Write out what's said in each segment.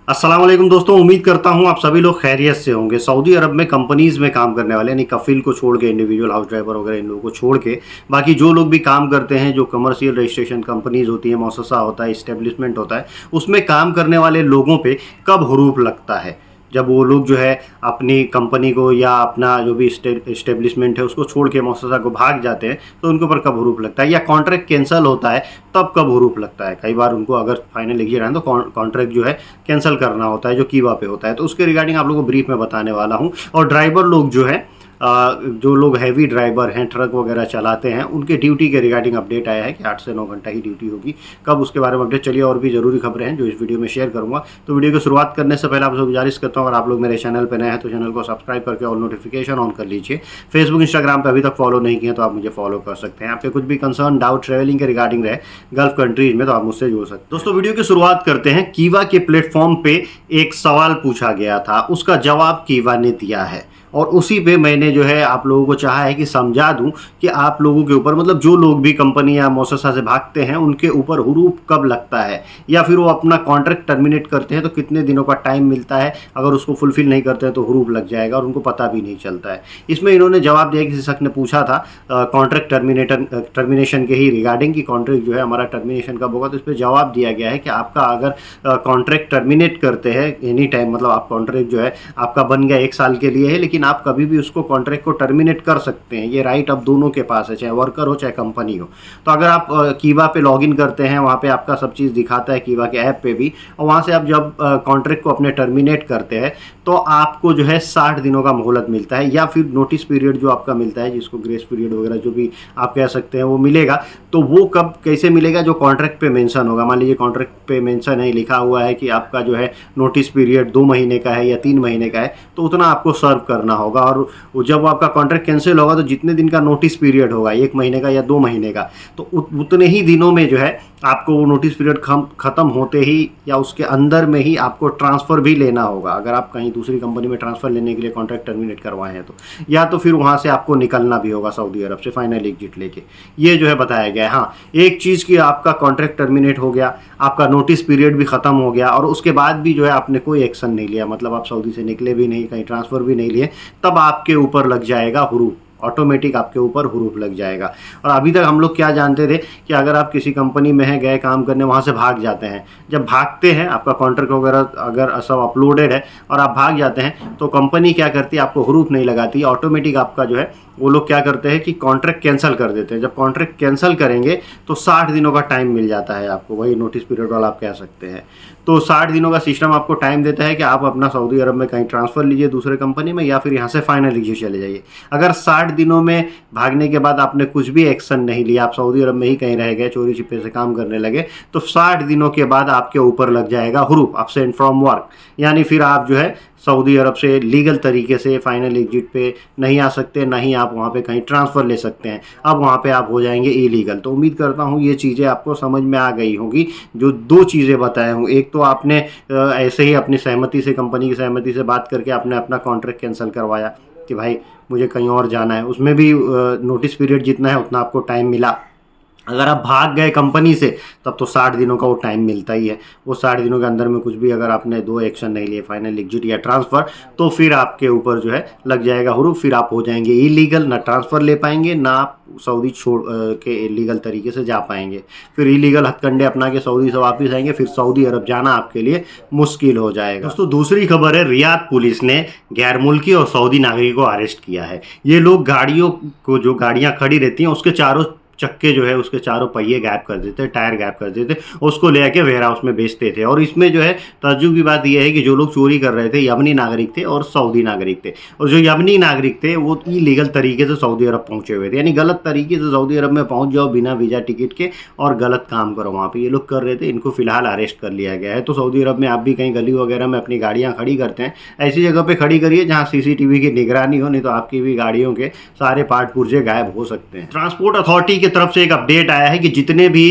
अस्सलाम वालेकुम दोस्तों, उम्मीद करता हूं आप सभी लोग खैरियत से होंगे। सऊदी अरब में कंपनीज़ में काम करने वाले यानी कफ़ील को छोड़ के, इंडिविजुअल हाउस ड्राइवर वगैरह इन लोगों को छोड़ के बाकी जो लोग भी काम करते हैं, जो कमर्शियल रजिस्ट्रेशन कंपनीज़ होती हैं, मौससा होता है, इस्टेब्लिशमेंट होता है, उसमें काम करने वाले लोगों पे कब हुरूप लगता है। जब वो लोग जो है अपनी कंपनी को या अपना जो भी इस्टेब्लिशमेंट है उसको छोड़ के मौससा को भाग जाते हैं, तो उनके ऊपर कब हुरूप लगता है, या कॉन्ट्रैक्ट कैंसिल होता है तब कब हुरूप लगता है। कई बार उनको अगर फाइनल एग्जिट आए तो कॉन्ट्रैक्ट जो है कैंसिल करना होता है, जो कीवा पे होता है। तो उसके रिगार्डिंग आप लोगों को ब्रीफ में बताने वाला हूँ। और ड्राइवर लोग जो है जो लोग हैवी ड्राइवर हैं, ट्रक वगैरह चलाते हैं, उनके ड्यूटी के रिगार्डिंग अपडेट आया है कि 8 से 9 घंटा ही ड्यूटी होगी। कब, उसके बारे में अपडेट चलिए। और भी ज़रूरी खबरें हैं जो इस वीडियो में शेयर करूंगा। तो वीडियो की शुरुआत करने से पहले आपसे गुजारिश करता हूँ, अगर आप लोग मेरे चैनल पर नए हैं तो चैनल को सब्सक्राइब करके और नोटिफिकेशन ऑन कर लीजिए। फेसबुक, इंस्टाग्राम पर अभी तक फॉलो नहीं किए तो आप मुझे फॉलो कर सकते हैं। आपके कुछ भी कंसर्न, डाउट ट्रैवलिंग के रिगार्डिंग रहे गल्फ कंट्रीज में तो आप मुझसे जुड़ सकते हैं। दोस्तों, वीडियो की शुरुआत करते हैं। कीवा के प्लेटफॉर्म पे एक सवाल पूछा गया था, उसका जवाब कीवा ने दिया है और उसी पे मैंने जो है आप लोगों को चाहा है कि समझा दूं कि आप लोगों के ऊपर, मतलब जो लोग भी कंपनी या मौससा से भागते हैं, उनके ऊपर हुरूप कब लगता है, या फिर वो अपना कॉन्ट्रैक्ट टर्मिनेट करते हैं तो कितने दिनों का टाइम मिलता है। अगर उसको फुलफिल नहीं करते हैं तो हुरूप लग जाएगा और उनको पता भी नहीं चलता है। इसमें इन्होंने जवाब दिया, किसी शख्स ने पूछा था कॉन्ट्रैक्ट टर्मिनेशन के ही रिगार्डिंग कि कॉन्ट्रैक्ट जो है हमारा टर्मिनेशन कब होगा। तो इस पर जवाब दिया गया है कि आपका अगर कॉन्ट्रैक्ट टर्मिनेट करते हैं एनी टाइम, मतलब आप कॉन्ट्रैक्ट जो है आपका बन गया 1 साल के लिए है, लेकिन आप कभी भी उसको कॉन्ट्रैक्ट को टर्मिनेट कर सकते हैं। ये राइट अब दोनों के पास है, चाहे वर्कर हो चाहे कंपनी हो। तो अगर आप कीवा पे लॉगिन करते हैं, वहाँ पे आपका सब चीज़ दिखाता है कीवा के ऐप पे भी, और वहाँ से आप जब कॉन्ट्रैक्ट को अपने टर्मिनेट करते हैं तो आपको जो है 60 दिनों का मोहलत मिलता है, या फिर नोटिस पीरियड जो आपका मिलता है, जिसको ग्रेस पीरियड वगैरह जो भी आप कह सकते हैं, वो मिलेगा। तो वो कब कैसे मिलेगा, जो कॉन्ट्रैक्ट पे मेंशन होगा। मान लीजिए कॉन्ट्रैक्ट पे मेंशन है, लिखा हुआ है कि आपका जो है नोटिस पीरियड 2 महीने का है या 3 महीने का है, तो उतना आपको सर्व करना होगा। और जब आपका कॉन्ट्रैक्ट कैंसिल होगा तो जितने दिन का नोटिस पीरियड होगा, 1 महीने का या 2 महीने का, तो उतने ही दिनों में जो है आपको वो नोटिस पीरियड ख़त्म होते ही या उसके अंदर में ही आपको ट्रांसफ़र भी लेना होगा। अगर आप कहीं दूसरी कंपनी में ट्रांसफ़र लेने के लिए कॉन्ट्रैक्ट टर्मिनेट करवाए हैं तो, या तो फिर वहाँ से आपको निकलना भी होगा सऊदी अरब से फाइनल एग्जिट लेके। ये जो है बताया गया है। हाँ, एक चीज़ कि आपका कॉन्ट्रैक्ट टर्मिनेट हो गया, आपका नोटिस पीरियड भी ख़त्म हो गया और उसके बाद भी जो है आपने कोई एक्शन नहीं लिया, मतलब आप सऊदी से निकले भी नहीं, कहीं ट्रांसफ़र भी नहीं लिए, तब आपके ऊपर लग जाएगा हुरूप। ऑटोमेटिक आपके ऊपर हुरूप लग जाएगा। और अभी तक हम लोग क्या जानते थे कि अगर आप किसी कंपनी में हैं, गए काम करने, वहाँ से भाग जाते हैं, जब भागते हैं आपका कॉन्ट्रैक्ट वगैरह अगर सब अपलोडेड है और आप भाग जाते हैं तो कंपनी क्या करती है, आपको हुरूप नहीं लगाती, ऑटोमेटिक आपका जो है वो लोग क्या करते हैं कि कॉन्ट्रैक्ट कैंसिल कर देते हैं। जब कॉन्ट्रैक्ट कैंसिल करेंगे तो 60 दिनों का टाइम मिल जाता है आपको, वही नोटिस पीरियड वाला आप कह सकते हैं। तो 60 दिनों का सिस्टम आपको टाइम देता है कि आप अपना सऊदी अरब में कहीं ट्रांसफ़र लीजिए दूसरे कंपनी में, या फिर यहाँ से फाइनल एग्जिट चले जाइए। अगर 60 दिनों में भागने के बाद आपने कुछ भी एक्शन नहीं लिया, आप सऊदी अरब में ही कहीं रह गए, चोरी छिपे से काम करने लगे, तो 60 दिनों के बाद आपके ऊपर लग जाएगा हुरूप, अब्सेंट फ्रॉम वर्क। यानी फिर आप जो है सऊदी अरब से लीगल तरीके से फाइनल एग्जिट पे नहीं आ सकते, ना ही आप वहाँ पे कहीं ट्रांसफ़र ले सकते हैं। अब वहाँ पे आप हो जाएंगे इलीगल। तो उम्मीद करता हूँ ये चीज़ें आपको समझ में आ गई होंगी। जो 2 चीज़ें बताया हूँ, एक तो आपने ऐसे ही अपनी सहमति से, कंपनी की सहमति से बात करके आपने अपना कॉन्ट्रैक्ट कैंसिल करवाया कि भाई मुझे कहीं और जाना है, उसमें भी नोटिस पीरियड जितना है उतना आपको टाइम मिला। अगर आप भाग गए कंपनी से तब तो 60 दिनों का वो टाइम मिलता ही है। वो 60 दिनों के अंदर में कुछ भी अगर आपने 2 एक्शन नहीं लिए, फाइनल एग्जिट या ट्रांसफ़र, तो फिर आपके ऊपर जो है लग जाएगा हुरूप। फिर आप हो जाएंगे इलीगल, ना ट्रांसफ़र ले पाएंगे, ना आप सऊदी छोड़ के इलीगल तरीके से जा पाएंगे। फिर इलीगल हथकंडे अपना के सऊदी से वापस आएंगे, फिर सऊदी अरब जाना आपके लिए मुश्किल हो जाएगा। दोस्तों, दूसरी खबर है, रियाद पुलिस ने गैर मुल्की और सऊदी नागरिकों को अरेस्ट किया है। ये लोग गाड़ियों को, जो गाड़ियाँ खड़ी रहती हैं उसके चारों चक्के जो है, उसके चारों पहिए गायब कर देते, टायर गायब कर देते, उसको ले आके वेयर हाउस में बेचते थे। और इसमें जो है ताज्जुब की बात यह है कि जो लोग चोरी कर रहे थे यमनी नागरिक थे और सऊदी नागरिक थे। और जो यमनी नागरिक थे वो इलीगल तरीके से सऊदी अरब पहुंचे हुए थे, यानी गलत तरीके से सऊदी अरब में पहुंच जाओ बिना वीज़ा टिकट के और गलत काम करो वहाँ पे, ये लोग कर रहे थे। इनको फिलहाल अरेस्ट कर लिया गया है। तो सऊदी अरब में आप भी कहीं गली वगैरह में अपनी गाड़ियाँ खड़ी करते हैं, ऐसी जगह पर खड़ी करिए जहाँ CCTV की निगरानी हो, नहीं तो आपकी भी गाड़ियों के सारे पार्ट पुर्जे गायब हो सकते हैं। ट्रांसपोर्ट अथॉरिटी की तरफ से एक अपडेट आया है कि जितने भी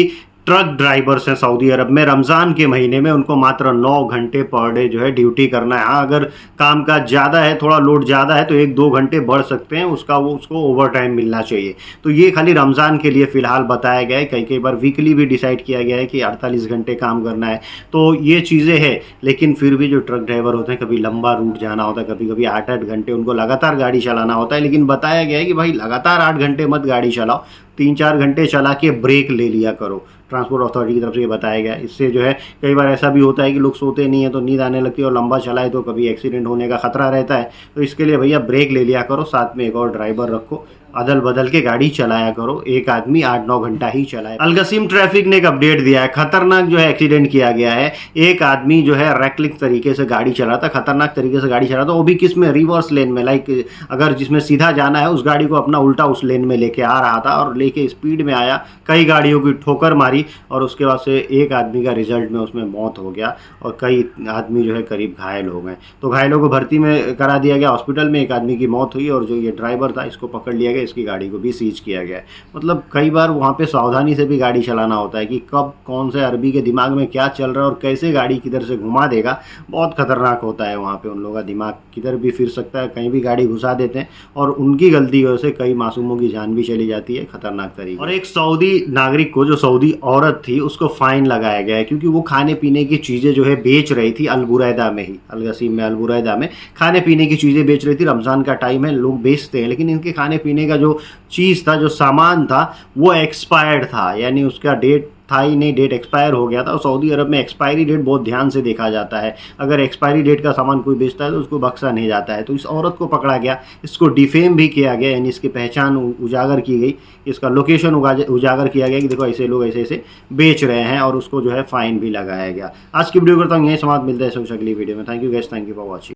ट्रक ड्राइवर्स हैं सऊदी अरब में, रमज़ान के महीने में उनको मात्र 9 घंटे पर डे जो है ड्यूटी करना है। हाँ, अगर काम का ज़्यादा है, थोड़ा लोड ज़्यादा है तो 1-2 घंटे बढ़ सकते हैं, उसको ओवर टाइम मिलना चाहिए। तो ये खाली रमज़ान के लिए फ़िलहाल बताया गया है। कई बार वीकली भी डिसाइड किया गया है कि 48 घंटे काम करना है। तो ये चीज़ें हैं, लेकिन फिर भी जो ट्रक ड्राइवर होते हैं, कभी लंबा रूट जाना होता है, कभी 8-8 घंटे उनको लगातार गाड़ी चलाना होता है। लेकिन बताया गया है कि भाई लगातार 8 घंटे मत गाड़ी चलाओ, 3-4 घंटे चला के ब्रेक ले लिया करो। ट्रांसपोर्ट अथॉरिटी की तरफ से ये बताया गया है। इससे जो है कई बार ऐसा भी होता है कि लोग सोते नहीं हैं तो नींद आने लगती है, और लंबा चलाए तो कभी एक्सीडेंट होने का खतरा रहता है। तो इसके लिए भैया ब्रेक ले लिया करो, साथ में एक और ड्राइवर रखो, अदल बदल के गाड़ी चलाया करो, एक आदमी 8-9 घंटा ही चलाए। अलगसीम ट्रैफिक ने एक अपडेट दिया है, खतरनाक जो है एक्सीडेंट किया गया है। एक आदमी जो है रेकलेस तरीके से गाड़ी चला था, खतरनाक तरीके से गाड़ी चला था, वो भी किस में, रिवर्स लेन में। लाइक अगर जिसमें सीधा जाना है उस गाड़ी को अपना उल्टा उस लेन में लेके आ रहा था, और लेके स्पीड में आया, कई गाड़ियों की ठोकर मारी, और उसके बाद से एक आदमी का रिजल्ट में उसमें मौत हो गया, और कई आदमी जो है करीब घायल हो गए। तो घायलों को भर्ती में करा दिया गया हॉस्पिटल में, एक आदमी की मौत हुई, और जो ये ड्राइवर था इसको पकड़ लिया गया, इसकी गाड़ी को भी सीज किया गया है। मतलब कई बार वहाँ पे सावधानी से भी गाड़ी चलाना होता है कि कब कौन से अरबी के दिमाग में क्या चल रहा है और कैसे गाड़ी किधर से घुमा देगा। बहुत खतरनाक होता है वहाँ पे, उन लोगों का दिमाग किधर भी फिर सकता है, कहीं भी गाड़ी घुसा देते हैं, और उनकी गलती की वजह से कई मासूमों की जान भी चली जाती है, खतरनाक तरीके। और एक सऊदी नागरिक को, जो सऊदी औरत थी, उसको फाइन लगाया गया है, क्योंकि वो खाने पीने की चीज़ें जो है बेच रही थी अल बुरैदा में ही, अलगसीम में, अल बुरैदा में खाने पीने की चीज़ें बेच रही थी। रमज़ान का टाइम है, लोग बेचते हैं, लेकिन इनके खाने पीने का जो चीज़ था, जो सामान था, वो एक्सपायर्ड था, यानी उसका डेट था ही नहीं, डेट एक्सपायर हो गया था। और सऊदी अरब में एक्सपायरी डेट बहुत ध्यान से देखा जाता है। अगर एक्सपायरी डेट का सामान कोई बेचता है तो उसको बख्शा नहीं जाता है। तो इस औरत को पकड़ा गया, इसको डिफेम भी किया गया, यानी इसकी पहचान उजागर की गई, इसका लोकेशन उजागर किया गया कि देखो ऐसे लोग ऐसे ऐसे बेच रहे हैं, और उसको जो है फाइन भी लगाया गया। आज की वीडियो करता हूँ यही, समाप्त, मिलते हैं अगली वीडियो में। Thank you guys, thank you for watching.